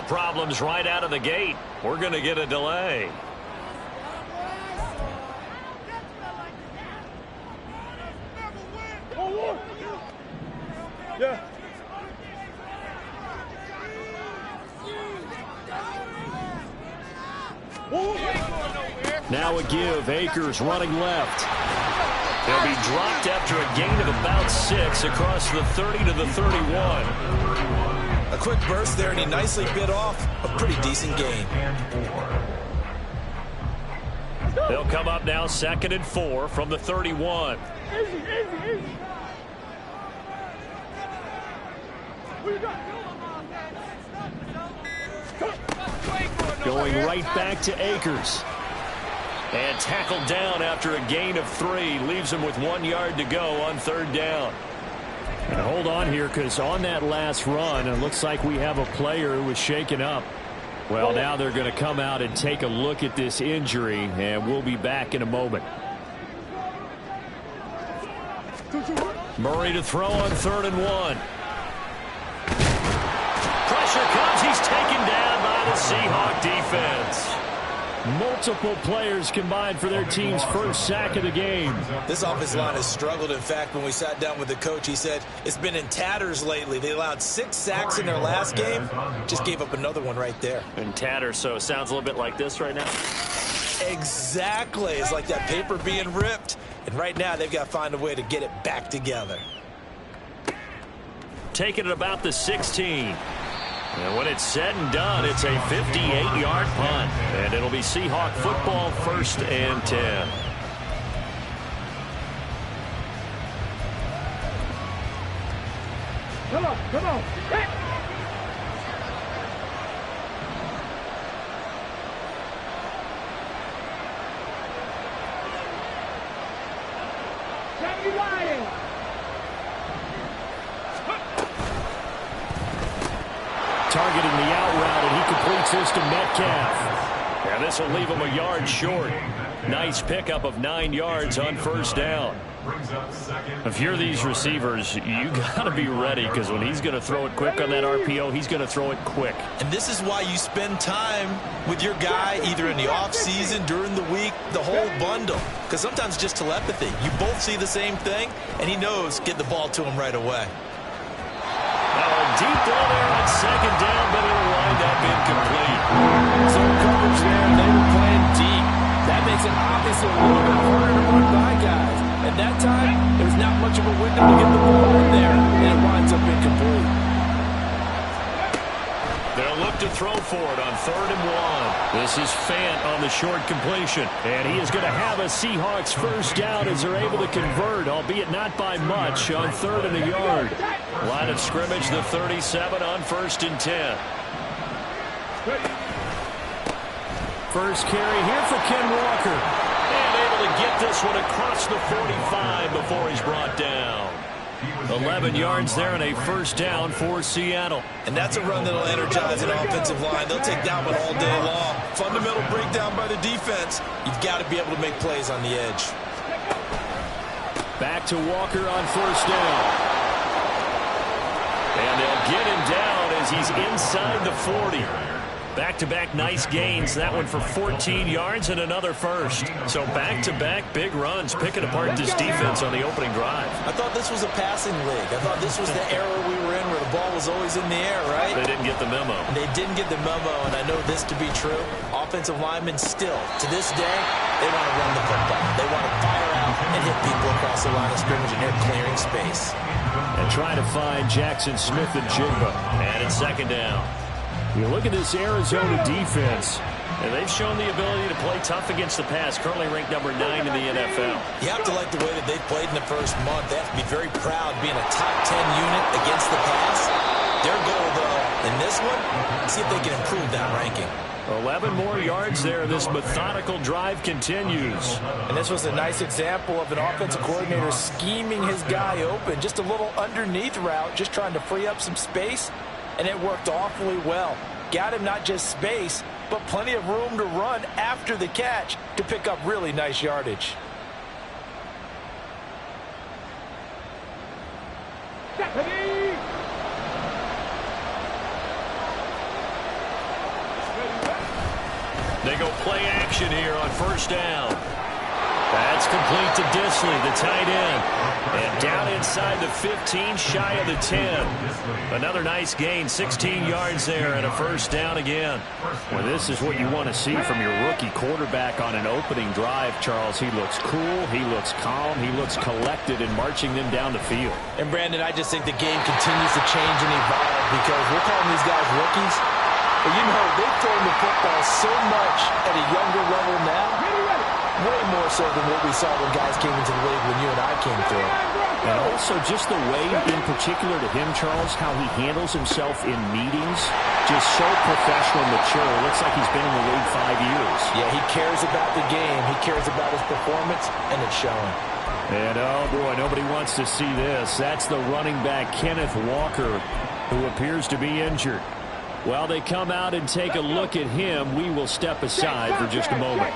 Timeout problems right out of the gate. We're going to get a delay. Yeah. Now a give. Akers running left. He'll be dropped after a gain of about 6 across the 30 to the 31. A quick burst there, and he nicely bit off a pretty decent gain. They'll come up now 2nd and 4 from the 31. Going right back to Akers. And tackled down after a gain of 3. Leaves him with 1 yard to go on 3rd down. And hold on here, because on that last run, it looks like we have a player who was shaken up. Well, now they're going to come out and take a look at this injury, and we'll be back in a moment. Murray to throw on 3rd and 1. Pressure comes. He's taken down by the Seahawk defense. Multiple players combined for their team's first sack of the game. This offensive line has struggled. In fact, when we sat down with the coach, he said it's been in tatters lately. They allowed 6 sacks in their last game. Just gave up another one right there. In tatters, so it sounds a little bit like this right now. Exactly. It's like that paper being ripped. And right now, they've got to find a way to get it back together. Taking it about the 16. And when it's said and done, it's a 58-yard punt. And it'll be Seahawk football, 1st and 10. Come on, come on. Hey. Targeting the out route, and he completes this to Metcalf. And this will leave him a yard short. Nice pickup of 9 yards on 1st down. If you're these receivers, you got to be ready, because when he's going to throw it quick on that RPO, he's going to throw it quick. And this is why you spend time with your guy either in the offseason, during the week, the whole bundle. Because sometimes just telepathy. You both see the same thing, and he knows get the ball to him right away. Deep ball there on 2nd down, but it'll wind up incomplete. Zone coverage there, and they were playing deep. That makes it obviously a little bit harder to run by guys. At that time, there's not much of a window to get the ball in there, and it winds up incomplete. They'll look to throw for it on 3rd and 1. This is Fant on the short completion. And he is going to have a Seahawks 1st down as they're able to convert, albeit not by much, on 3rd and a yard. Line of scrimmage, the 37 on 1st and 10. First carry here for Ken Walker. And able to get this one across the 45 before he's brought down. 11 yards there and a 1st down for Seattle. And that's a run that'll energize an offensive line. They'll take that one all day long. Fundamental breakdown by the defense. You've got to be able to make plays on the edge. Back to Walker on 1st down. And they'll get him down as he's inside the 40. Back-to-back nice gains. That one for 14 yards and another 1st. So back-to-back big runs, picking apart this defense on the opening drive. I thought this was a passing league. I thought this was the era we were in where the ball was always in the air, right? They didn't get the memo. They didn't get the memo, and I know this to be true. Offensive linemen still, to this day, they want to run the football. They want to fire out and hit people across the line of scrimmage, and they're clearing space. And trying to find Jackson Smith and Jigba. And it's 2nd down. You look at this Arizona defense, and they've shown the ability to play tough against the pass, currently ranked number 9 in the NFL. You have to like the way that they've played in the first month. They have to be very proud being a top 10 unit against the pass. Their goal, though, in this one, see if they can improve that ranking. 11 more yards there. This methodical drive continues. And this was a nice example of an offensive coordinator scheming his guy open. Just a little underneath route, just trying to free up some space. And it worked awfully well. Got him not just space, but plenty of room to run after the catch to pick up really nice yardage. They go play action here on first down. That's complete to Disley, the tight end. And down inside the 15, shy of the 10. Another nice gain, 16 yards there, and a first down again. Well, this is what you want to see from your rookie quarterback on an opening drive, Charles. He looks cool, he looks calm, he looks collected in marching them down the field. And, Brandon, I just think the game continues to change and evolve because we're calling these guys rookies. But, you know, they've thrown the football so much at a younger level now. Way more so than what we saw when guys came into the league when you and I came through. And also just the way, in particular to him, Charles, how he handles himself in meetings. Just so professional and mature. It looks like he's been in the league 5 years. Yeah, he cares about the game. He cares about his performance, and it's showing. And, oh, boy, nobody wants to see this. That's the running back, Kenneth Walker, who appears to be injured. While they come out and take a look at him, we will step aside for just a moment.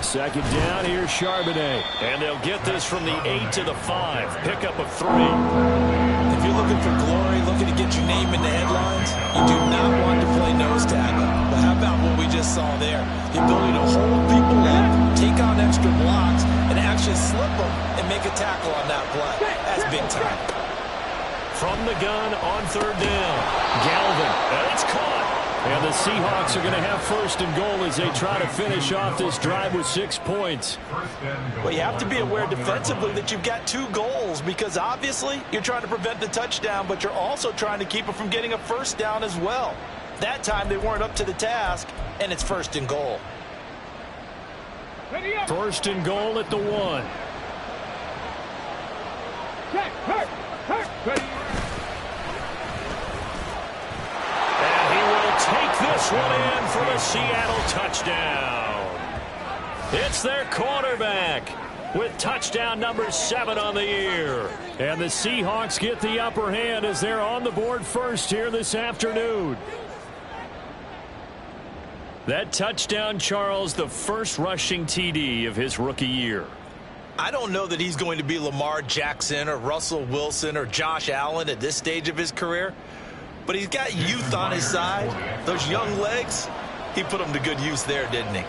Second down, here's Charbonnet. And they'll get this from the 8 to the 5. Pickup of 3. If you're looking for glory, looking to get your name in the headlines, you do not want to play nose tackle. But how about what we just saw there? The ability to hold people up, take on extra blocks, and actually slip them and make a tackle on that play. That's big time. From the gun on third down. Galvin, and it's caught. And the Seahawks are going to have first and goal as they try to finish off this drive with 6 points. Well, you have to be aware defensively that you've got 2 goals because obviously you're trying to prevent the touchdown, but you're also trying to keep it from getting a first down as well. That time they weren't up to the task, and it's first and goal. First and goal at the 1. Take this one in for the Seattle touchdown. It's their quarterback with touchdown number 7 on the year. And the Seahawks get the upper hand as they're on the board first here this afternoon. That touchdown, Charles, the first rushing TD of his rookie year. I don't know that he's going to be Lamar Jackson or Russell Wilson or Josh Allen at this stage of his career. But he's got youth on his side. Those young legs, he put them to good use there, didn't he?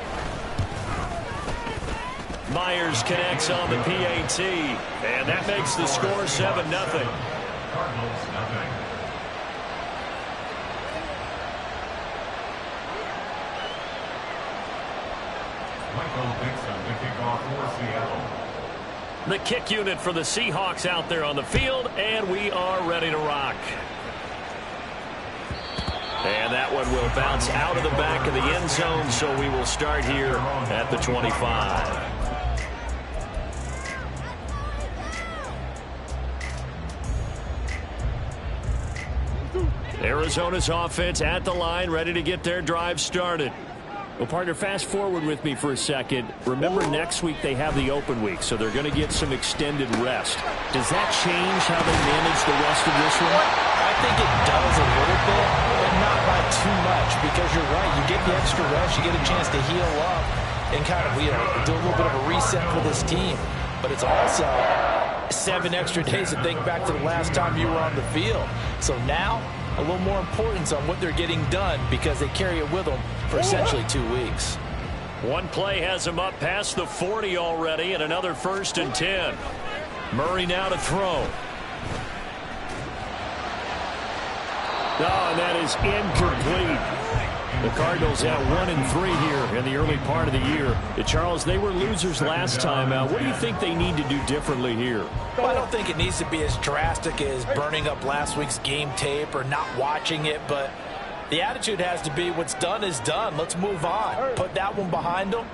Myers connects on the PAT, and that makes the score 7-0. Cardinals, nothing. Michael Dixon, the kickoff for Seattle. The kick unit for the Seahawks out there on the field, and we are ready to rock. And that one will bounce out of the back of the end zone, so we will start here at the 25. Arizona's offense at the line, ready to get their drive started. Well, partner, fast forward with me for a second. Remember, next week they have the open week, so they're going to get some extended rest. Does that change how they manage the rest of this one? I think it does a little bit, but not by too much, because you're right. You get the extra rest, you get a chance to heal up and kind of, do a little bit of a reset for this team. But it's also 7 extra days to think back to the last time you were on the field. So now, a little more importance on what they're getting done because they carry it with them for essentially 2 weeks. One play has him up past the 40 already, and another 1st and 10. Murray now to throw. Oh, and that is incomplete. The Cardinals at 1-3 here in the early part of the year. Charles, they were losers last time. What do you think they need to do differently here? Well, I don't think it needs to be as drastic as burning up last week's game tape or not watching it, but the attitude has to be what's done is done. Let's move on. Put that one behind them,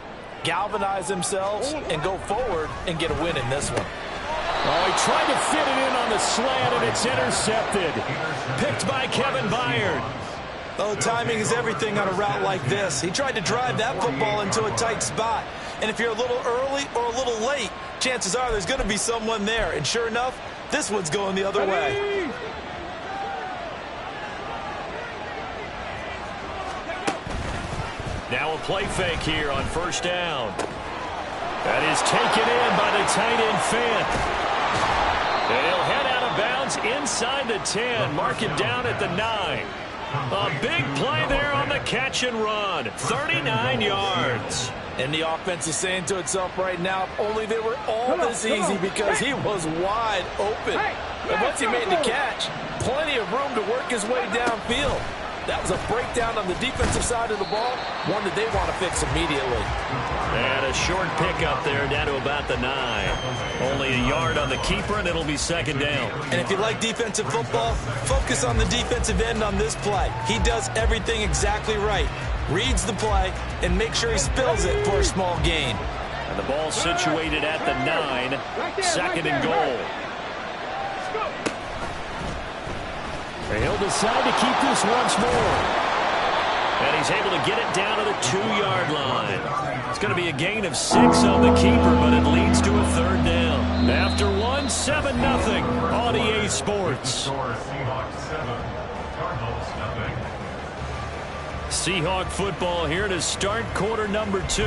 galvanize themselves, and go forward and get a win in this one. Oh, he tried to fit it in on the slant, and it's intercepted. Picked by Kevin Byard. Oh, timing is everything on a route like this. He tried to drive that football into a tight spot. And if you're a little early or a little late, chances are there's going to be someone there. And sure enough, this one's going the other way. Now a play fake here on first down. That is taken in by the tight end Fant. And he'll head out of bounds inside the 10. Mark it down at the 9. A big play there on the catch and run. 39 yards. And the offense is saying to itself right now, if only they were all this easy, because he was wide open. And once he made the catch, plenty of room to work his way downfield. That was a breakdown on the defensive side of the ball, one that they want to fix immediately. And a short pickup there down to about the 9. Only a yard on the keeper, and it'll be second down. And if you like defensive football, focus on the defensive end on this play. He does everything exactly right. Reads the play and make sure he spills it for a small gain. And the ball situated at the 9. Second and goal. And he'll decide to keep this once more. And he's able to get it down to the 2-yard line. It's going to be a gain of 6 on the keeper, but it leads to a third down. After 1, 7-0 on EA Sports. Seahawks 7, Cardinals 0. Seahawk football here to start quarter number 2,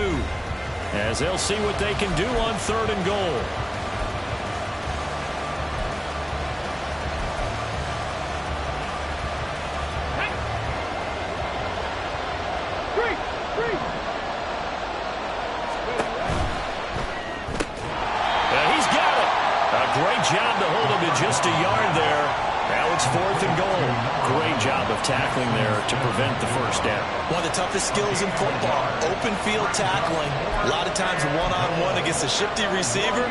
as they'll see what they can do on third and goal. Great job to hold him to just a yard there. Now it's fourth and goal. Great job of tackling there to prevent the first down. One of the toughest skills in football, open field tackling. A lot of times one-on-one against a shifty receiver.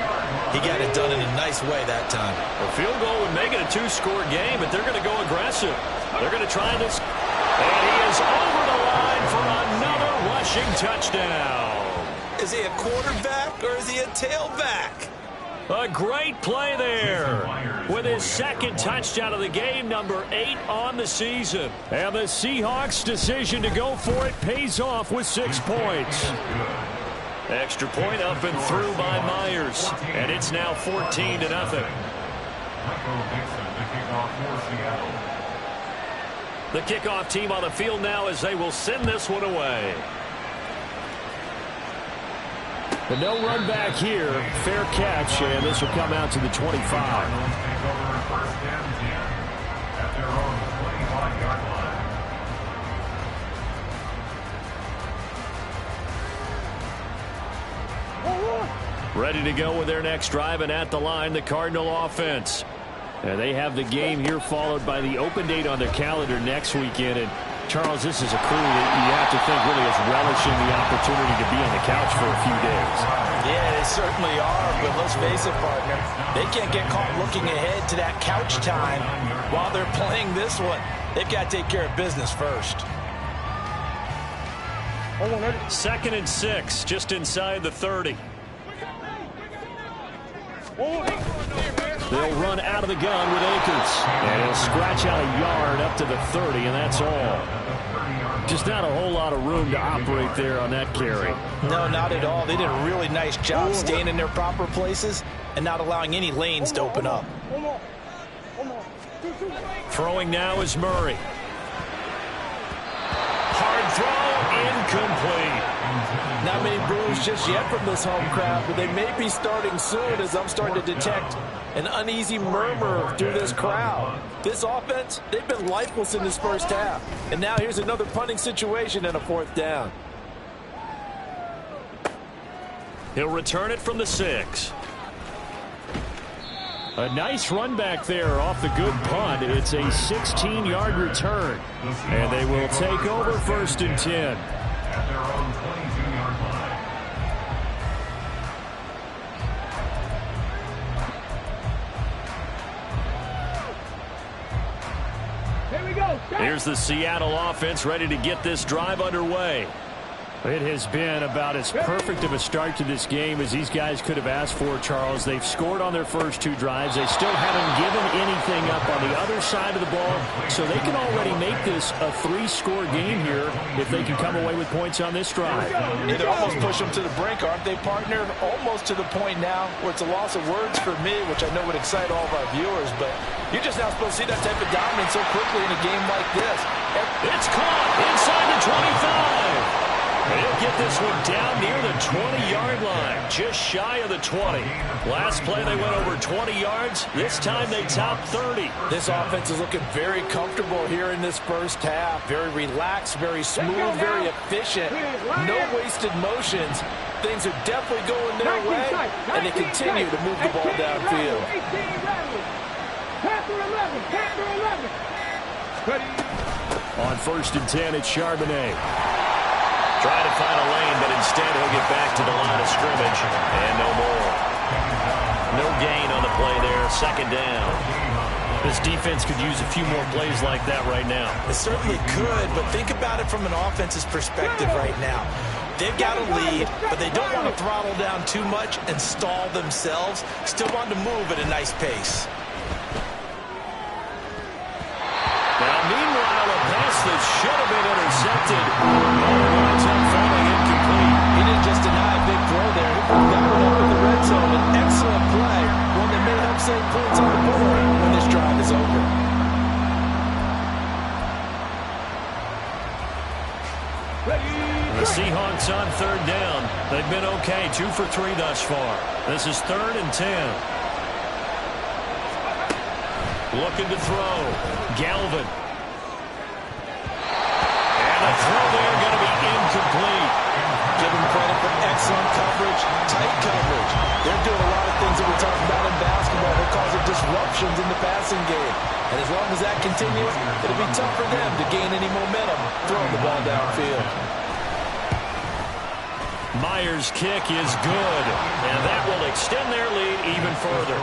He got it done in a nice way that time. A field goal would make it a 2-score game, but they're going to go aggressive. They're going to try this. And he is over the line for another rushing touchdown. Is he a quarterback or is he a tailback? A great play there with his second touchdown of the game, number 8 on the season. And the Seahawks' decision to go for it pays off with 6 points. Extra point up and through by Myers. And it's now 14-0. The kickoff team on the field now as they will send this one away. But no run back here. Fair catch, and this will come out to the 25. Ready to go with their next drive, and at the line, the Cardinal offense. And they have the game here followed by the open date on their calendar next weekend. And Charles, this is a crew that you have to think really is relishing the opportunity to be on the couch for a few days. Yeah, they certainly are, but let's face it, partner. They can't get caught looking ahead to that couch time while they're playing this one. They've got to take care of business first. 2nd and 6, just inside the 30. They'll run out of the gun with Akers. And he'll scratch out a yard up to the 30, and that's all. Just not a whole lot of room to operate there on that carry. No, not at all. They did a really nice job staying in their proper places and not allowing any lanes to open up. Throwing now is Murray. Hard throw, incomplete. Not many boos just yet from this home crowd, but they may be starting soon as I'm starting to detect an uneasy murmur through this crowd. This offense, they've been lifeless in this first half. And now here's another punting situation and a 4th down. He'll return it from the 6. A nice run back there off the good punt. It's a 16-yard return. And they will take over 1st and 10. At their own 22-yard line. Here we go. Here's the Seattle offense ready to get this drive underway. It has been about as perfect of a start to this game as these guys could have asked for, Charles. They've scored on their first 2 drives. They still haven't given anything up on the other side of the ball, so they can already make this a 3-score game here if they can come away with points on this drive. Yeah, they're almost pushing them to the brink, aren't they, partner? Almost to the point now where it's a loss of words for me, which I know would excite all of our viewers, but you're just not supposed to see that type of dominance so quickly in a game like this. It's caught inside the 25. He'll get this one down near the 20-yard line, just shy of the 20. Last play they went over 20 yards. This time they topped 30. This offense is looking very comfortable here in this first half. Very relaxed, very smooth, very efficient. No wasted motions. Things are definitely going their way, and they continue to move the ball downfield. On 1st and 10, it's Charbonnet. Trying to find a lane, but instead he'll get back to the line of scrimmage. And no more. No gain on the play there. 2nd down. This defense could use a few more plays like that right now. It certainly could, but think about it from an offense's perspective right now. They've got a lead, but they don't want to throttle down too much and stall themselves. Still want to move at a nice pace. Now, meanwhile, a pass that should have been intercepted. Winds up falling incomplete. He didn't just deny a big throw there. He put that one up in the red zone. An excellent play, one that may help save points on the board when this drive is over. The Seahawks on 3rd down. They've been okay, 2 for 3 thus far. This is 3rd and 10. Looking to throw. Galvin. And a throw there going to be incomplete. Give them credit for excellent coverage, tight coverage. They're doing a lot of things that we're talking about in basketball. They're causing disruptions in the passing game. And as long as that continues, it'll be tough for them to gain any momentum throwing the ball downfield. Myers' kick is good, and that will extend their lead even further.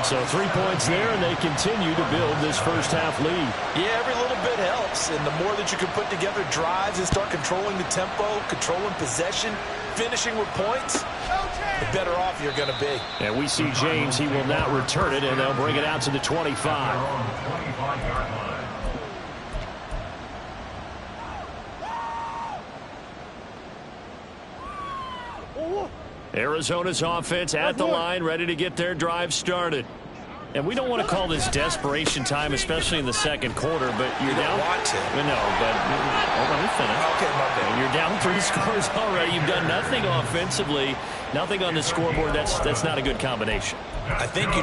So 3 points there, and they continue to build this first half lead. Yeah, every little bit helps, and the more that you can put together drives and start controlling the tempo, controlling possession, finishing with points, the better off you're going to be. And we see James. He will not return it, and they'll bring it out to the 25. Arizona's offense at the line, ready to get their drive started. And we don't want to call this desperation time, especially in the 2nd quarter, but you're down. Want to. No, but let me finish. Okay, my bad. You're down 3 scores already. You've done nothing offensively, nothing on the scoreboard. That's not a good combination. I think you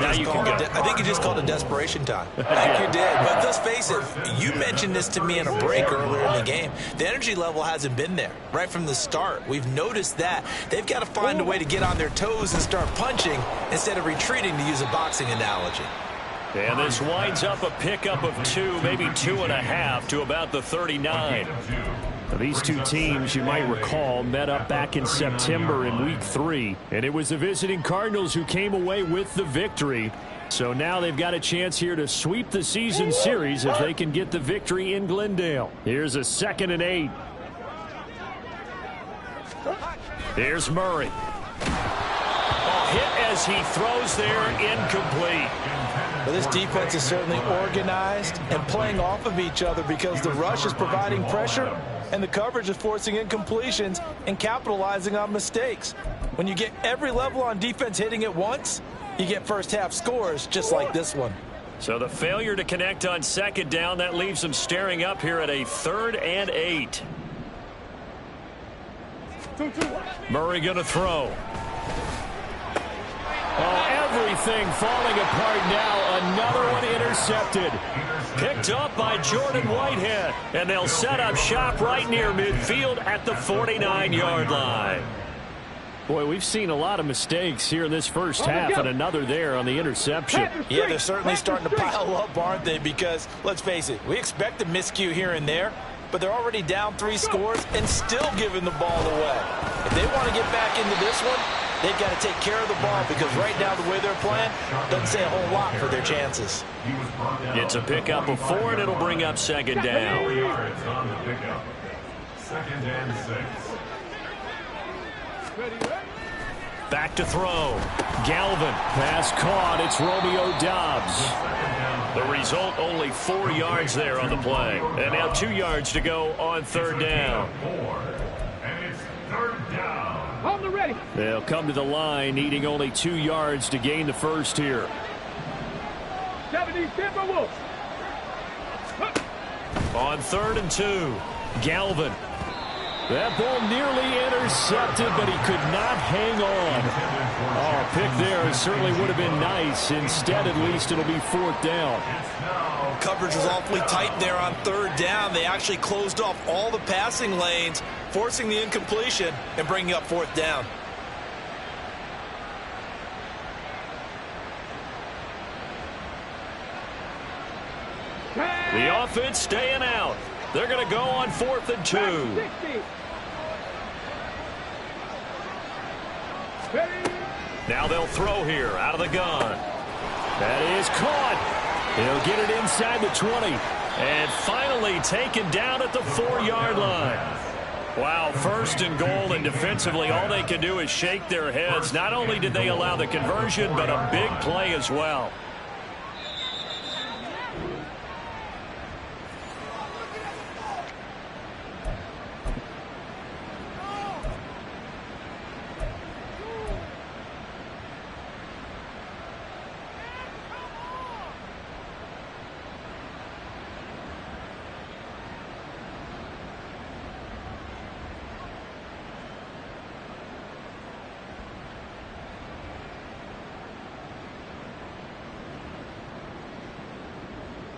just called it desperation time. I think you did. But let's face it, you mentioned this to me in a break earlier in the game. The energy level hasn't been there right from the start. We've noticed that. They've got to find a way to get on their toes and start punching instead of retreating, to use a boxing analogy. And this winds up a pickup of 2, maybe 2.5 to about the 39. Now, these two teams, you might recall, met up back in September in Week 3. And it was the visiting Cardinals who came away with the victory. So now they've got a chance here to sweep the season series if they can get the victory in Glendale. Here's a 2nd and 8. Here's Murray. Hit as he throws there, incomplete. But this defense is certainly organized and playing off of each other because the rush is providing pressure and the coverage is forcing incompletions and capitalizing on mistakes. When you get every level on defense hitting at once, you get first half scores just like this one. So the failure to connect on 2nd down, that leaves them staring up here at a 3rd and 8. Murray going to throw. Oh, everything falling apart now. Another one intercepted. Picked up by Jordan Whitehead. And they'll set up shop right near midfield at the 49-yard line. Boy, we've seen a lot of mistakes here in this first half, and another there on the interception. Yeah, they're certainly starting to pile up, aren't they? Because, let's face it, we expect a miscue here and there, but they're already down 3 scores and still giving the ball away. If they want to get back into this one, they've got to take care of the ball because right now the way they're playing doesn't say a whole lot for their chances. It's a pickup of 4, and it'll bring up 2nd down. 2nd and 6. Back to throw. Galvin. Pass caught. It's Romeo Doubs. The result, only 4 yards there on the play. And now 2 yards to go on 3rd down. And it's 3rd down. On the ready. They'll come to the line, needing only 2 yards to gain the first here. 70 Timberwolves. On 3rd and 2, Galvin. That ball nearly intercepted, but he could not hang on. Oh, a pick there certainly would have been nice. Instead, at least, it'll be 4th down. Coverage was awfully tight there on 3rd down. They actually closed off all the passing lanes, forcing the incompletion and bringing up 4th down. The offense staying out. They're going to go on 4th and 2. Now they'll throw here out of the gun. That is caught. He'll get it inside the 20. And finally taken down at the 4-yard line. Wow, 1st and goal, and defensively all they can do is shake their heads. Not only did they allow the conversion, but a big play as well.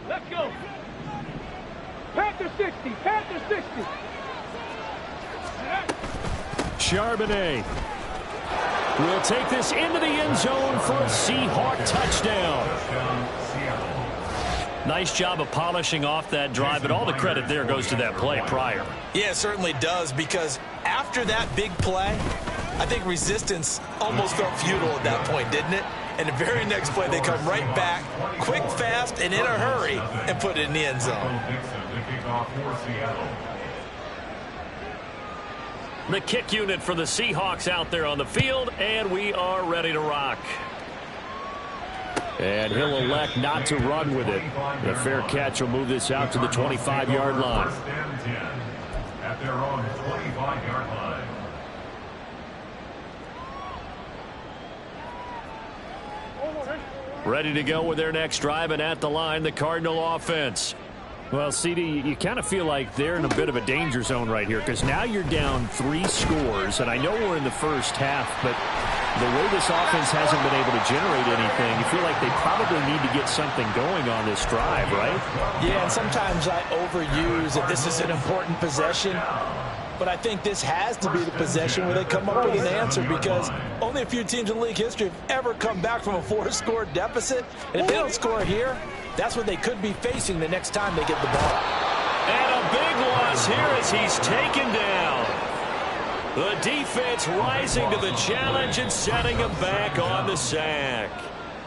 Let's go. Panther 60. Panther 60. Charbonnet will take this into the end zone for a Seahawk touchdown. Nice job of polishing off that drive, but all the credit there goes to that play prior. Yeah, it certainly does, because after that big play, I think resistance almost felt futile at that point, didn't it? And the very next play, they come right back, quick, fast, and in a hurry, and put it in the end zone. The kick unit for the Seahawks out there on the field, and we are ready to rock. And he'll elect not to run with it. The fair catch will move this out to the 25-yard line. At their own 25-yard line. Ready to go with their next drive, and at the line, the Cardinal offense. Well, CD, you kind of feel like they're in a bit of a danger zone right here, because now you're down 3 scores, and I know we're in the first half, but the way this offense hasn't been able to generate anything, you feel like they probably need to get something going on this drive, right? Yeah, and sometimes I overuse that this is an important possession. But I think this has to be the possession where they come up with an answer, because only a few teams in league history have ever come back from a 4-score deficit. And if they don't score here, that's what they could be facing the next time they get the ball. And a big loss here as he's taken down. The defense rising to the challenge and setting him back on the sack.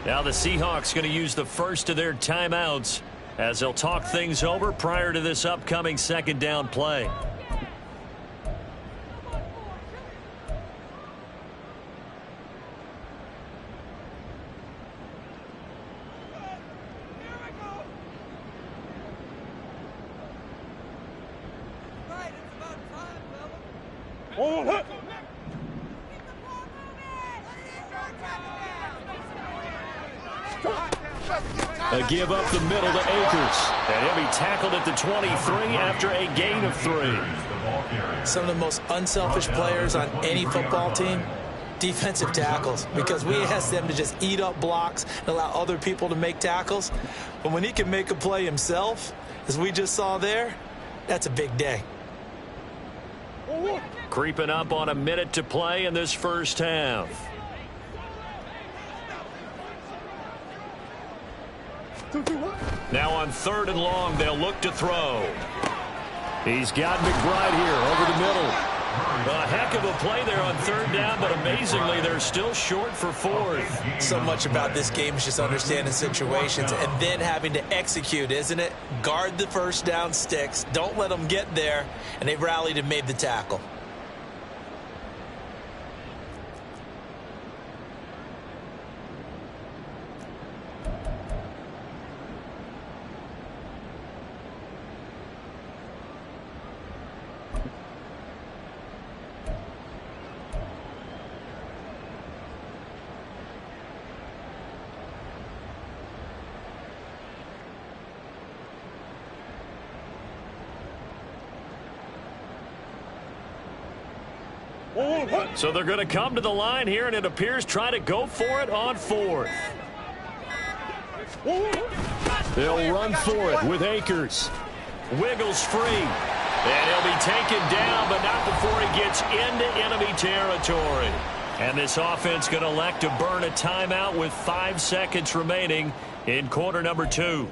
Now the Seahawks going to use the first of their timeouts as they'll talk things over prior to this upcoming 2nd down play. A give up the middle to Akers. And he'll be tackled at the 23 after a gain of 3. Some of the most unselfish players on any football team, defensive tackles, because we ask them to just eat up blocks and allow other people to make tackles. But when he can make a play himself, as we just saw there, that's a big day. Creeping up on a minute to play in this first half. Now on 3rd and long, they'll look to throw. He's got McBride here over the middle. A heck of a play there on 3rd down, but amazingly, they're still short for 4th. So much about this game is just understanding situations and then having to execute, isn't it? Guard the first down sticks. Don't let them get there. And they rallied and made the tackle. So they're going to come to the line here, and it appears try to go for it on 4th. They'll run for it with Akers. Wiggles free. And he'll be taken down, but not before he gets into enemy territory. And this offense going to elect to burn a timeout with 5 seconds remaining in quarter number 2.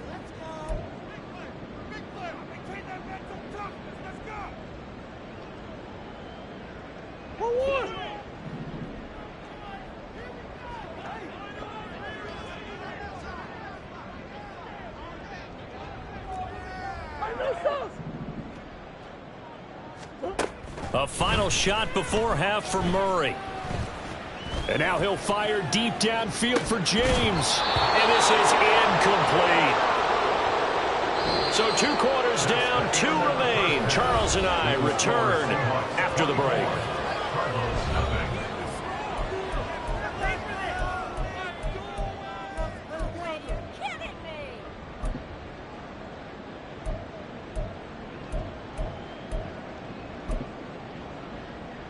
A final shot before half for Murray. And now he'll fire deep downfield for James. And this is incomplete. So 2 quarters down, 2 remain. Charles and I return after the break.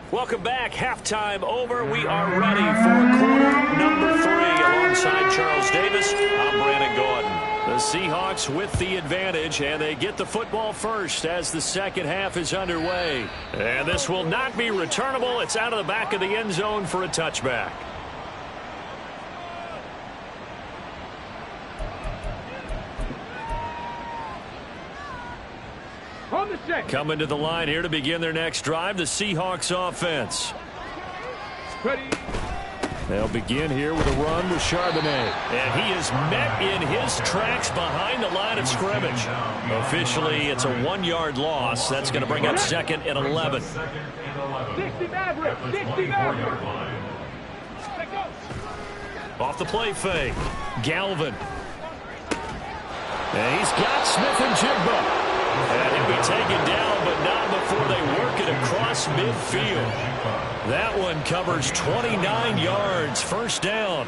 Welcome back. Halftime over. We are ready for quarter number 3. Alongside Charles Davis, I'm Brandon Gordon. The Seahawks with the advantage, and they get the football first as the second half is underway. And this will not be returnable. It's out of the back of the end zone for a touchback. Coming to the line here to begin their next drive, the Seahawks offense. Ready. They'll begin here with a run with Charbonnet. And he is met in his tracks behind the line of scrimmage. Officially, it's a 1-yard loss. That's going to bring up 2nd and 11. 60 Maverick. 60 Maverick. Off the play fake. Galvin. And he's got Smith and Jigba. And he'll be taken down, but not before they work it across midfield. That one covers 29 yards, first down.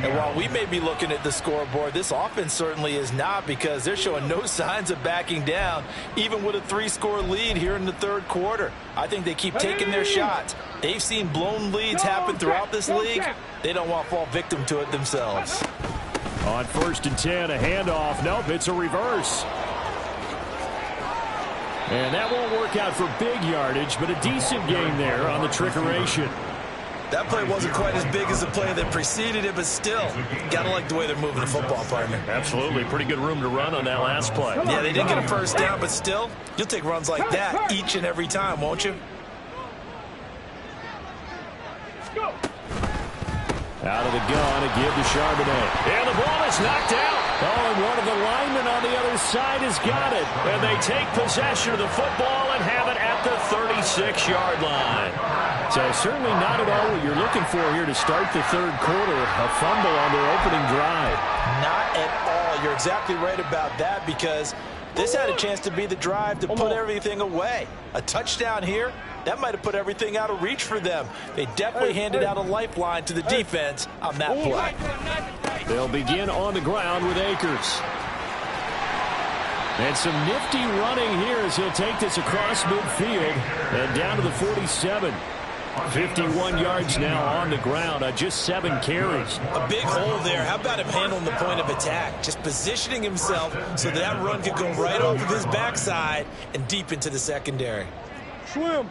And while we may be looking at the scoreboard, this offense certainly is not, because they're showing no signs of backing down, even with a 3-score lead here in the 3rd quarter. I think they keep taking their shots. They've seen blown leads happen throughout this league. They don't want to fall victim to it themselves. On 1st and 10, a handoff. Nope, it's a reverse. And that won't work out for big yardage, but a decent gain there on the trickeration. That play wasn't quite as big as the play that preceded it, but still, got to like the way they're moving the football, partner. Absolutely. Pretty good room to run on that last play. Yeah, they didn't get a first down, but still, you'll take runs like that each and every time, won't you? Out of the gun, a give to Charbonnet. And the ball is knocked out. Oh, and one of the linemen on the other side has got it. And they take possession of the football and have it at the 36-yard line. So certainly not at all what you're looking for here to start the 3rd quarter. A fumble on their opening drive. Not at all. You're exactly right about that, because this had a chance to be the drive to put everything away. A touchdown here, that might have put everything out of reach for them. They definitely handed out a lifeline to the defense on that play. They'll begin on the ground with Akers. And some nifty running here as he'll take this across midfield and down to the 47. 51 yards now on the ground on just 7 carries. A big hole there. How about him handling the point of attack? Just positioning himself so that run could go right off of his backside and deep into the secondary. Swim.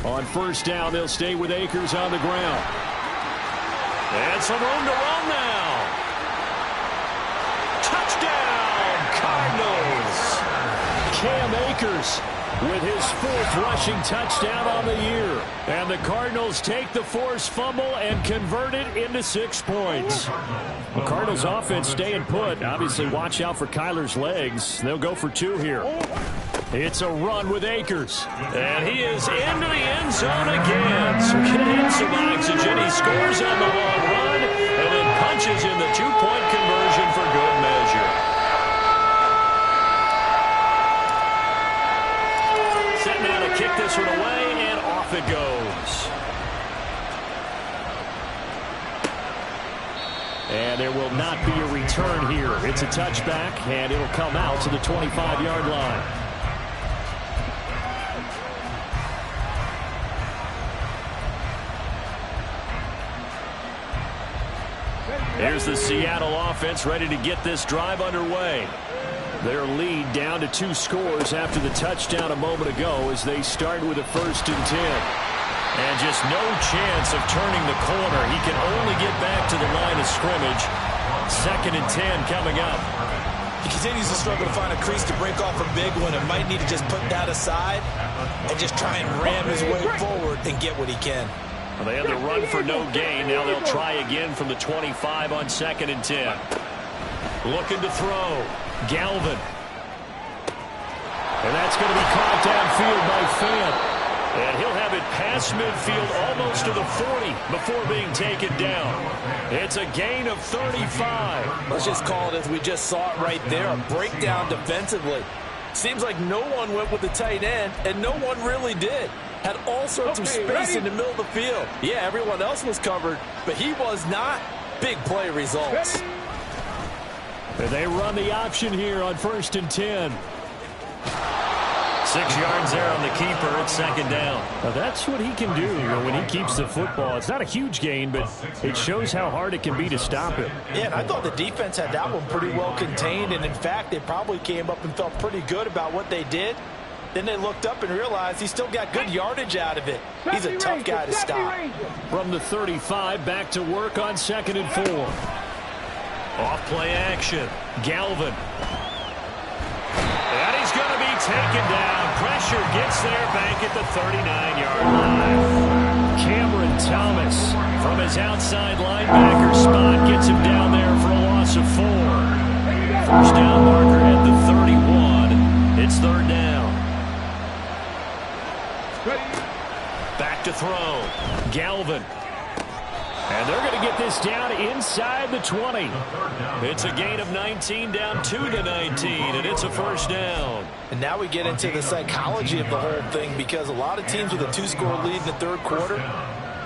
On 1st down, they'll stay with Akers on the ground. And some room to run now. Touchdown, Cardinals. Cam Akers with his 4th rushing touchdown on the year. And the Cardinals take the forced fumble and convert it into 6 points. The Cardinals offense staying put. Obviously, watch out for Kyler's legs. They'll go for 2 here. It's a run with Akers. And he is into the end zone again. So get him some oxygen. He scores on the long run and then punches in the 2-point conversion for good measure. Set now to kick this one away, and off it goes. And there will not be a return here. It's a touchback, and it'll come out to the 25-yard line. Here's the Seattle offense ready to get this drive underway. Their lead down to 2 scores after the touchdown a moment ago as they start with a 1st and 10. And just no chance of turning the corner. He can only get back to the line of scrimmage. 2nd and 10 coming up. He continues to struggle to find a crease to break off a big one and might need to just put that aside and just try and ram his way forward and get what he can. Well, they had the run for no gain. Now they'll try again from the 25 on 2nd and 10. Looking to throw. Galvin. And that's going to be caught downfield by Fant. And he'll have it past midfield almost to the 40 before being taken down. It's a gain of 35. Let's just call it as we just saw it right there, a breakdown defensively. Seems like no one went with the tight end, and no one really did. Had all sorts of space in the middle of the field. Yeah, everyone else was covered, but he was not. Big play results. And they run the option here on 1st and 10. 6 yards there on the keeper. It's 2nd down. Now that's what he can do when he keeps the football. It's not a huge gain, but it shows how hard it can be to stop him. Yeah, and I thought the defense had that one pretty well contained, and in fact, they probably came up and felt pretty good about what they did. Then they looked up and realized he still got good yardage out of it. He's a tough guy to stop. From the 35, back to work on 2nd and 4. Off play action. Galvin. And he's going to be taken down. Pressure gets there back at the 39-yard line. Cameron Thomas from his outside linebacker spot gets him down there for a loss of 4. 1st down marker at the 31. It's 3rd down. Back to throw. Galvin. And they're going to get this down inside the 20. It's a gain of 19 down to the 19, and it's a 1st down. And now we get into the psychology of the whole thing, because a lot of teams with a 2-score lead in the 3rd quarter,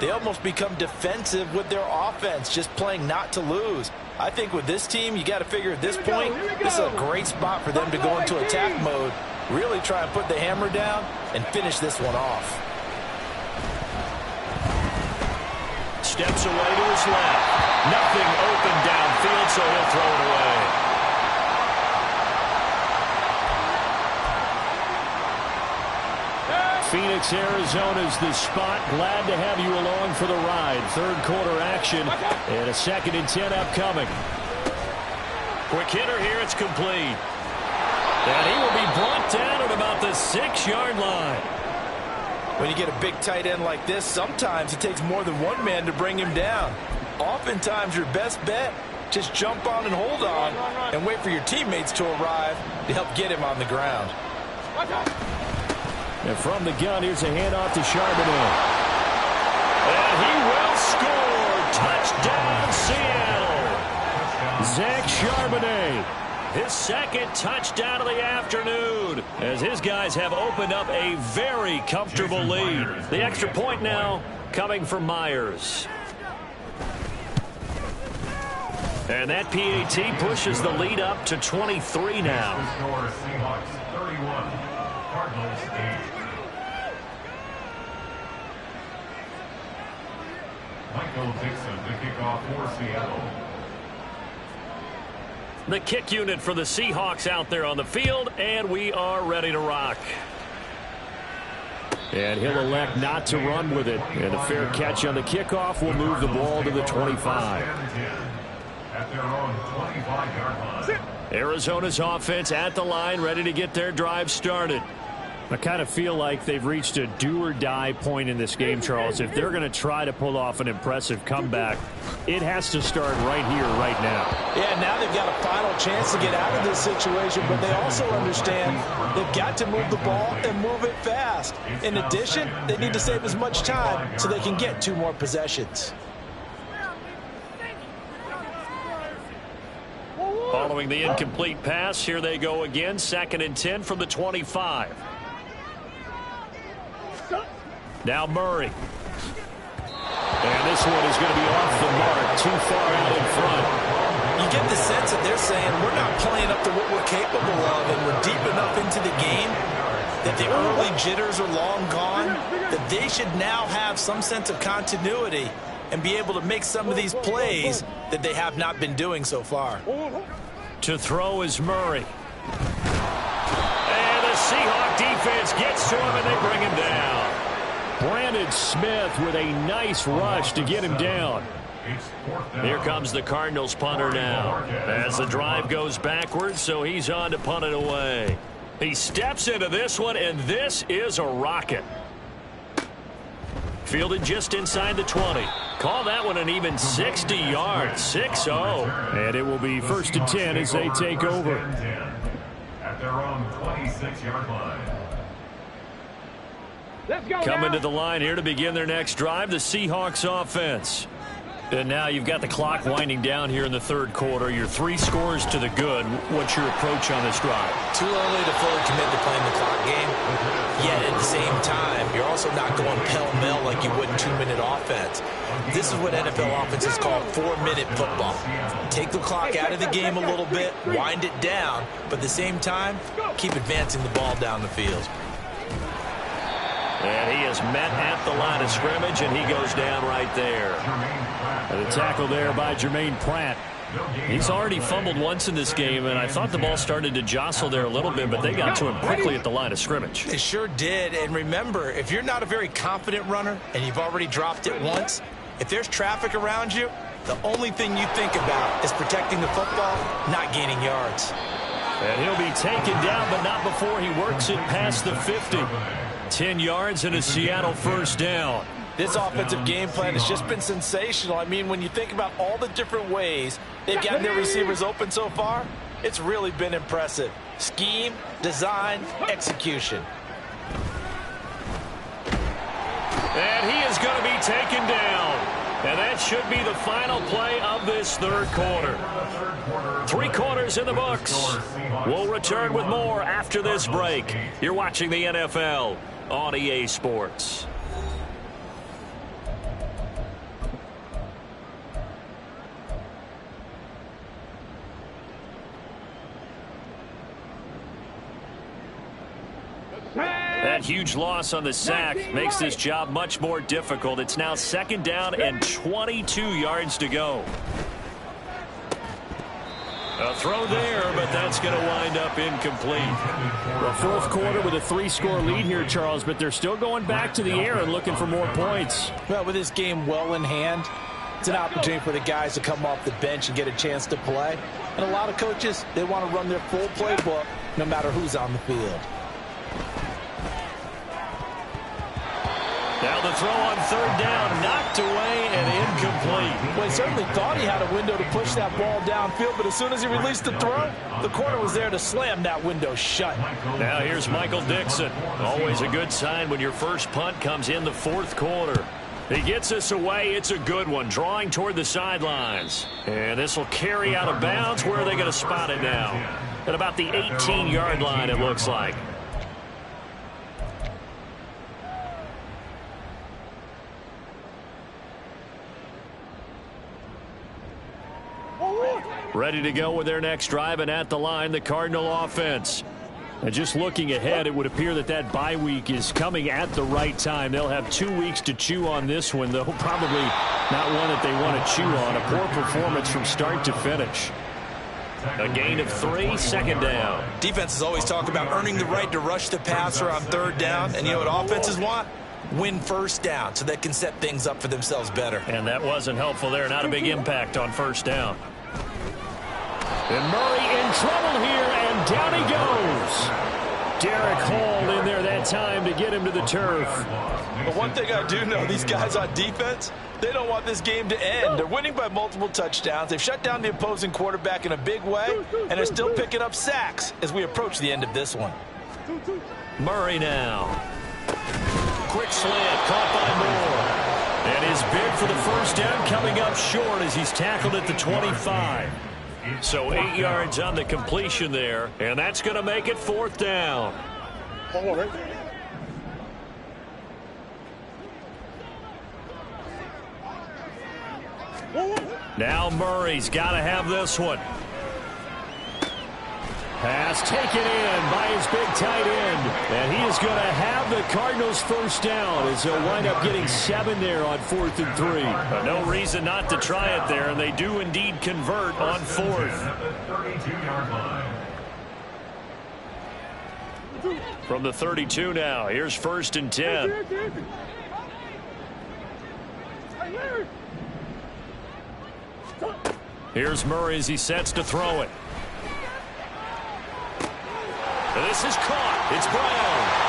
they almost become defensive with their offense, just playing not to lose. I think with this team, you got to figure at this point, this is a great spot for them to go into attack mode, really try and put the hammer down and finish this one off. Steps away to his left. Nothing open downfield, so he'll throw it away. Phoenix, Arizona's the spot. Glad to have you along for the ride. 3rd quarter action and a 2nd and 10 upcoming. Quick hitter here. It's complete. And he will be brought down at about the 6-yard line. When you get a big tight end like this, sometimes it takes more than one man to bring him down. Oftentimes, your best bet, just jump on and hold on and wait for your teammates to arrive to help get him on the ground. And from the gun, here's a handoff to Charbonnet. And he will score. Touchdown, Seattle. Zach Charbonnet. His 2nd touchdown of the afternoon as his guys have opened up a very comfortable lead. The extra point now coming from Myers. And that PAT pushes the lead up to 23 now. Seahawks 31, Cardinals 8. Michael Dixon, the kickoff for Seattle. The kick unit for the Seahawks out there on the field, and we are ready to rock. And he'll elect not to run with it. And a fair catch on the kickoff will move the ball to the 25. At their own 25-yard line. Arizona's offense at the line, ready to get their drive started. I kind of feel like they've reached a do-or-die point in this game, Charles. If they're going to try to pull off an impressive comeback, it has to start right here, right now. Yeah, now they've got a final chance to get out of this situation, but they also understand they've got to move the ball and move it fast. In addition, they need to save as much time so they can get 2 more possessions. Following the incomplete pass, here they go again. 2nd and 10 from the 25. Now Murray. And this one is going to be off the mark, too far out in front. You get the sense that they're saying we're not playing up to what we're capable of, and we're deep enough into the game that the early jitters are long gone, that they should now have some sense of continuity and be able to make some of these plays that they have not been doing so far. To throw is Murray. And the Seahawks defense gets to him, and they bring him down. Brandon Smith with a nice rush to get him down. Here comes the Cardinals punter now. As the drive goes backwards, so he's on to punt it away. He steps into this one, and this is a rocket. Fielded just inside the 20. Call that one an even 60 yards. 6-0. And it will be 1st and 10 as they take over. At their own 26-yard line. Coming to the line here to begin their next drive, the Seahawks offense. And now you've got the clock winding down here in the 3rd quarter. Your 3 scores to the good. What's your approach on this drive? Too early to fully commit to playing the clock game. Yet at the same time, you're also not going pell-mell like you would in 2-minute offense. This is what NFL offenses call 4-minute football. Take the clock out of the game a little bit, wind it down, but at the same time, keep advancing the ball down the field. And he is met at the line of scrimmage, and he goes down right there. And a tackle there by Jermaine Pratt. He's already fumbled once in this game, and I thought the ball started to jostle there a little bit, but they got to him quickly at the line of scrimmage. They sure did. And remember, if you're not a very confident runner and you've already dropped it once, if there's traffic around you, the only thing you think about is protecting the football, not gaining yards. And he'll be taken down, but not before he works it past the 50. 10 yards and a Seattle 1st down. This offensive game plan has just been sensational. I mean, when you think about all the different ways they've gotten their receivers open so far, it's really been impressive. Scheme, design, execution. And he is going to be taken down. And that should be the final play of this 3rd quarter. 3 quarters in the books. We'll return with more after this break. You're watching the NFL on EA Sports. That huge loss on the sack makes this job much more difficult. It's now 2nd down and 22 yards to go. A throw there, but that's going to wind up incomplete. The 4th quarter with a 3-score lead here, Charles, but they're still going back to the air and looking for more points. Well, with this game well in hand, it's an opportunity for the guys to come off the bench and get a chance to play. And a lot of coaches, they want to run their full playbook no matter who's on the field. Now the throw on 3rd down, knocked away and incomplete. Well, he certainly thought he had a window to push that ball downfield, but as soon as he released the throw, the corner was there to slam that window shut. Now here's Michael Dixon. Always a good sign when your first punt comes in the 4th quarter. He gets this away. It's a good one, drawing toward the sidelines. And this will carry out of bounds. Where are they going to spot it now? At about the 18-yard line, it looks like. Ready to go with their next drive, and at the line, the Cardinal offense. And just looking ahead, it would appear that that bye week is coming at the right time. They'll have 2 weeks to chew on this one, though probably not one that they want to chew on. A poor performance from start to finish. A gain of 3, 2nd down. Defenses always talk about earning the right to rush the passer on 3rd down, and you know what offenses want? Win 1st down so they can set things up for themselves better. And that wasn't helpful there. Not a big impact on 1st down. And Murray in trouble here, and down he goes. Derek Hall in there that time to get him to the turf. But one thing I do know, these guys on defense, they don't want this game to end. They're winning by multiple touchdowns. They've shut down the opposing quarterback in a big way, and they're still picking up sacks as we approach the end of this one. Murray now. Quick slant, caught by Moore. And his bid for the 1st down coming up short as he's tackled at the 25. So 8 yards on the completion there, and that's going to make it 4th down. Now Murray's got to have this one. Pass taken in by his big tight end. And he is going to have the Cardinals first down as they'll wind up getting 7 there on 4th and 3. But no reason not to try it there, and they do indeed convert on 4th. From the 32 now, here's 1st and 10. Here's Murray as he sets to throw it. This is caught. It's Brown.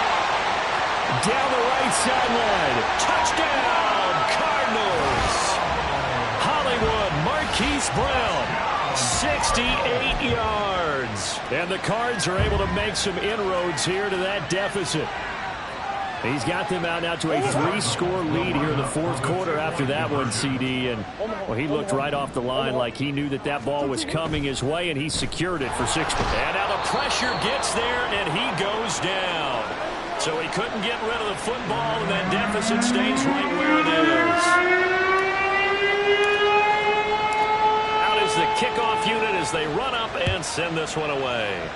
Down the right sideline. Touchdown, Cardinals. Hollywood Marquise Brown, 68 yards. And the Cards are able to make some inroads here to that deficit. He's got them out now to a 3-score lead here in the 4th quarter after that one, CD. And, well, he looked right off the line like he knew that that ball was coming his way, and he secured it for 6. And now the pressure gets there, and he goes down. So he couldn't get rid of the football, and that deficit stays right where it is. Out is the kickoff unit as they run up and send this one away.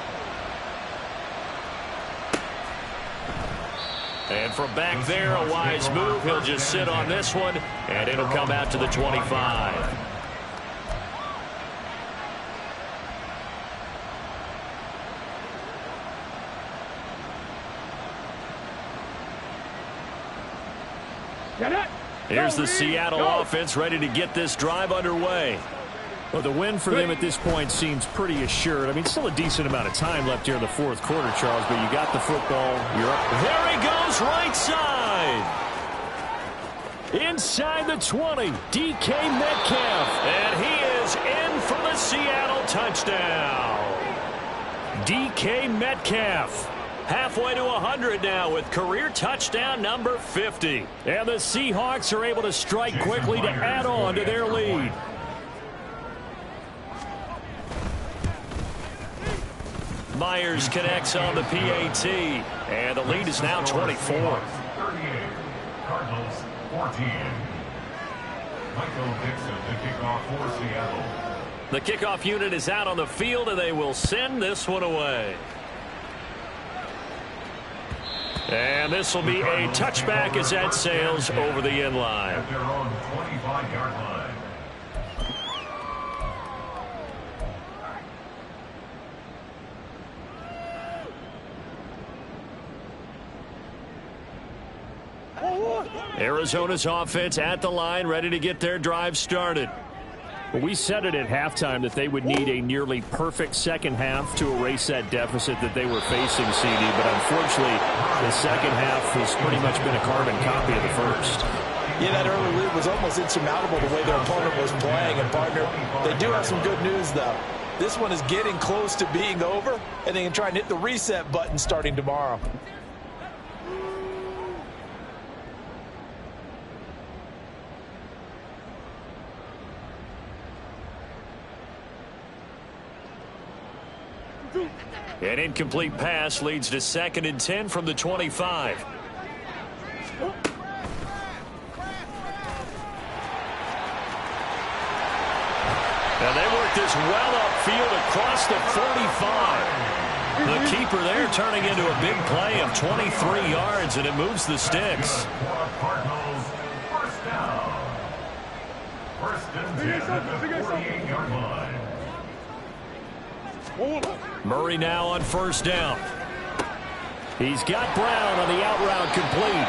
And from back there, a wise move. He'll just sit on this one, and it'll come out to the 25. Here's the Seattle offense ready to get this drive underway. Well, the win for them at this point seems pretty assured. I mean, still a decent amount of time left here in the 4th quarter, Charles, but you got the football. You're up. There he goes, right side. Inside the 20, DK Metcalf. And he is in for the Seattle touchdown. DK Metcalf. Halfway to 100 now with career touchdown number 50. And the Seahawks are able to strike quickly to add on to their lead. Myers connects on the PAT, and the lead is now 24. 38, Cardinals 14. Michael Dixon to kick off for Seattle. The kickoff unit is out on the field, and they will send this one away. And this will be a touchback as that sails over the end line. At their own 25-yard line. Arizona's offense at the line, ready to get their drive started. Well, we said it at halftime that they would need a nearly perfect second half to erase that deficit that they were facing, CD. But unfortunately, the second half has pretty much been a carbon copy of the first. Yeah, that early lead was almost insurmountable the way their opponent was playing. And, partner, they do have some good news, though. This one is getting close to being over, and they can try and hit the reset button starting tomorrow. An incomplete pass leads to 2nd and 10 from the 25. And they work this well upfield across the 45. The keeper there turning into a big play of 23 yards, and it moves the sticks. Cardinals first down. 1st and 10 at the 48-yard line. Murray now on 1st down. He's got Brown on the out route complete.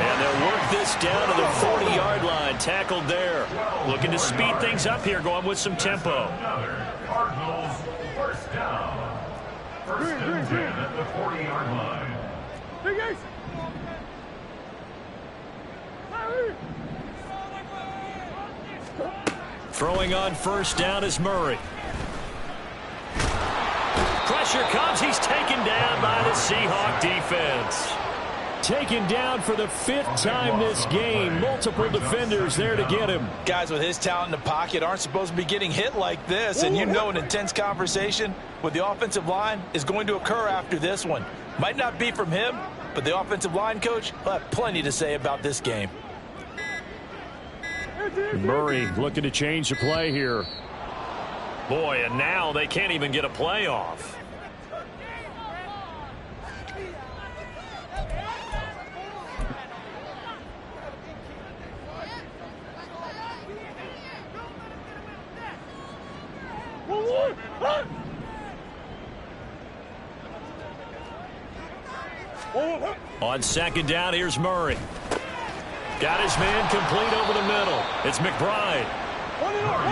And they'll work this down to the 40-yard line. Tackled there. Looking to speed things up here, going with some tempo. Another Cardinals first down. 1st and 10 at the 40-yard line. Throwing on 1st down is Murray. Pressure comes. He's taken down by the Seahawk defense. Taken down for the 5th time this game. Multiple defenders there to get him. Guys with his talent in the pocket aren't supposed to be getting hit like this, and you know an intense conversation with the offensive line is going to occur after this one. Might not be from him, but the offensive line coach will have plenty to say about this game. Murray looking to change the play here. Boy, and now they can't even get a play off. On second down, here's Murray. Got his man complete over the middle. It's McBride.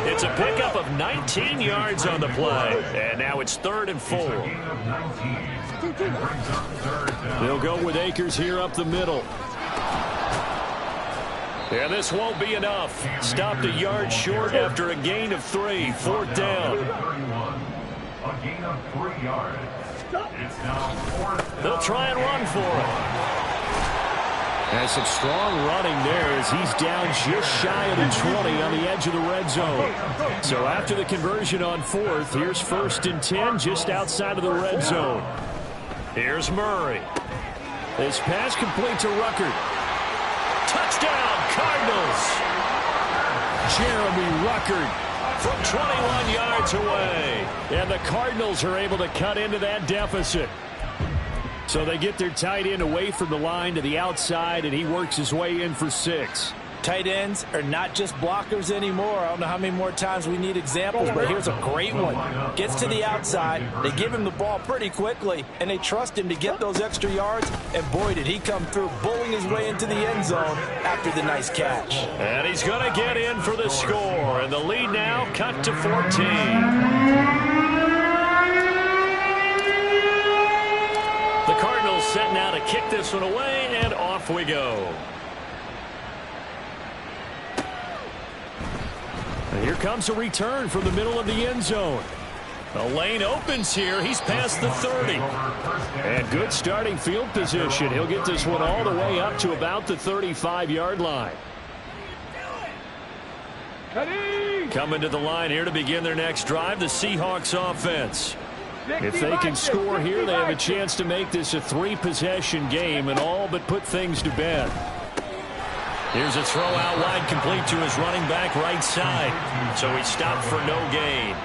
It's a pickup of 19 yards on the play. And now it's 3rd and 4. They'll go with Akers here up the middle. And this won't be enough. Stopped a yard short after a gain of 3. 4th down. A gain of 3 yards. It's now 4th down. They'll try and run for it. And some strong running there as he's down just shy of the 20 on the edge of the red zone. So after the conversion on 4th, here's 1st and 10 just outside of the red zone. Here's Murray. This pass complete to Ruckert. Touchdown, Cardinals. Jeremy Ruckert From 21 yards away. And the Cardinals are able to cut into that deficit. So they get their tight end away from the line to the outside, and he works his way in for 6. Tight ends are not just blockers anymore. I don't know how many more times we need examples, but here's a great one. Gets to the outside, they give him the ball pretty quickly, and they trust him to get those extra yards, and boy, did he come through, bullying his way into the end zone after the nice catch. And he's going to get in for the score, and the lead now cut to 14. The Cardinals set now to kick this one away, and off we go. And here comes a return from the middle of the end zone. The lane opens here. He's past the 30. And good starting field position. He'll get this one all the way up to about the 35-yard line. Coming to the line here to begin their next drive, the Seahawks offense. If they can score here, they have a chance to make this a 3-possession game and all but put things to bed. Here's a throw out wide, complete to his running back right side. So he stopped for no gain.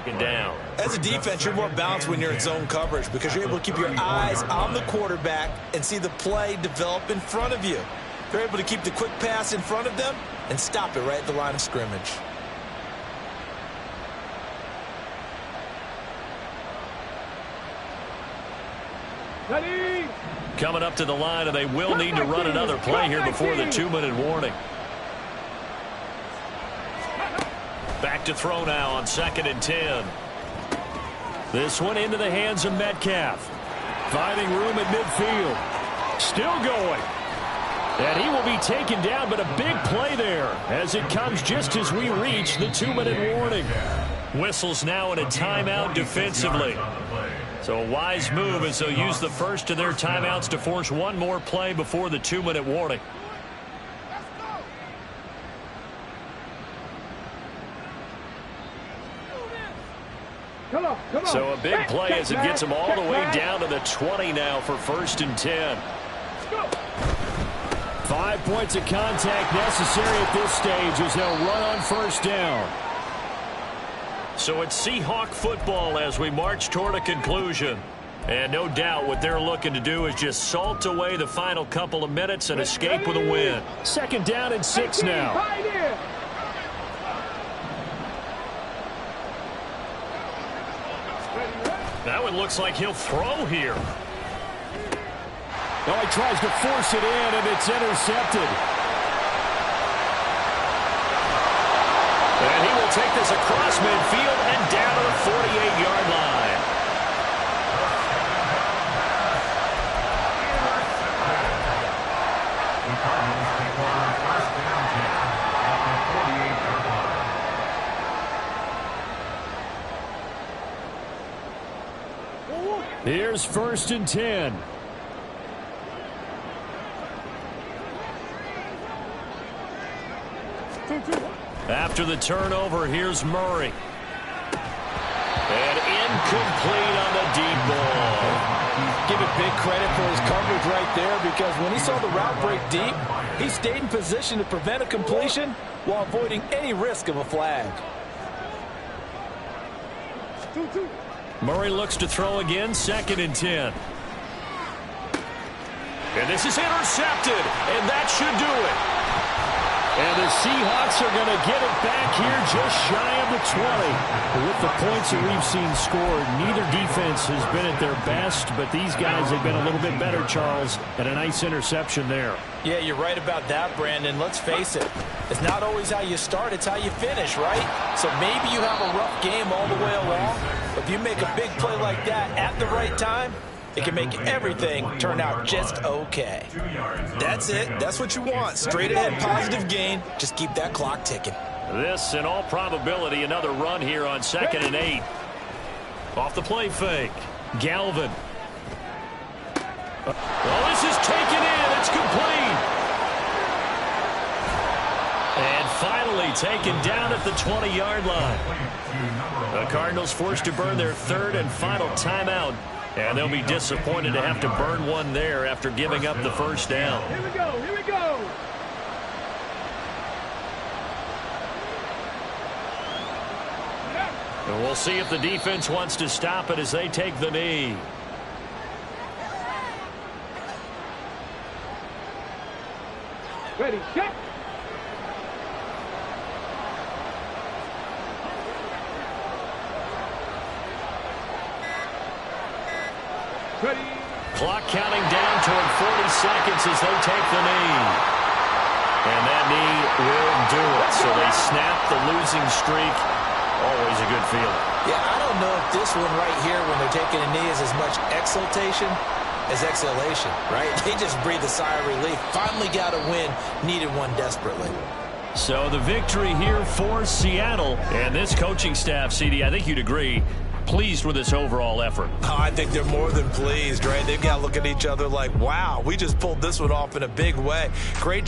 Second down. As a defense, you're more balanced when you're in zone coverage because you're able to keep your eyes on the quarterback and see the play develop in front of you. They're able to keep the quick pass in front of them and stop it right at the line of scrimmage. Coming up to the line, and they will need to run another play here before the 2-minute warning. Back to throw now on 2nd and 10. This one into the hands of Metcalf. Finding room at midfield. Still going. And he will be taken down, but a big play there as it comes just as we reach the 2-minute warning. Whistles now in a timeout defensively. So a wise move as they'll use the first of their timeouts to force one more play before the 2-minute warning. So a big play as it gets them all the way down to the 20 now for 1st and 10. 5 points of contact necessary at this stage as they'll run on 1st down. So it's Seahawk football as we march toward a conclusion. And no doubt what they're looking to do is just salt away the final couple of minutes and escape with a win. 2nd down and 6 now. That one looks like he'll throw here. Oh, he tries to force it in, and it's intercepted. And he will take this across midfield and down to the 48-yard line. The Cardinals take over 1st and 10 at the 48-yard line. Here's 1st and 10. After the turnover, here's Murray. And incomplete on the deep ball. Give it big credit for his coverage right there because when he saw the route break deep, he stayed in position to prevent a completion while avoiding any risk of a flag. Murray looks to throw again, 2nd and 10. And this is intercepted, and that should do it. And the Seahawks are going to get it back here just shy of the 20. With the points that we've seen scored, neither defense has been at their best, but these guys have been a little bit better, Charles, and a nice interception there. Yeah, you're right about that, Brandon. Let's face it. It's not always how you start, it's how you finish, right? So maybe you have a rough game all the way along, but if you make a big play like that at the right time, it can make everything turn out just okay. That's it. That's what you want. Straight ahead, positive gain. Just keep that clock ticking. This, in all probability, another run here on 2nd and 8. Off the play fake. Galvin. Well, this is taken in. It's complete. And finally taken down at the 20-yard line. The Cardinals forced to burn their 3rd and final timeout. And they'll be disappointed to have to burn one there after giving up the 1st down. Here we go, here we go. And we'll see if the defense wants to stop it as they take the knee. Ready, check. Ready. Clock counting down toward 40 seconds as they take the knee. And that knee will do it. So they snap the losing streak. Always a good feeling. Yeah, I don't know if this one right here when they're taking a knee is as much exultation as exhalation, right? They just breathe a sigh of relief. Finally got a win. Needed one desperately. So the victory here for Seattle. And this coaching staff, CD, I think you'd agree, pleased with this overall effort. Oh, I think they're more than pleased, right? They've got to look at each other like, wow, we just pulled this one off in a big way. Great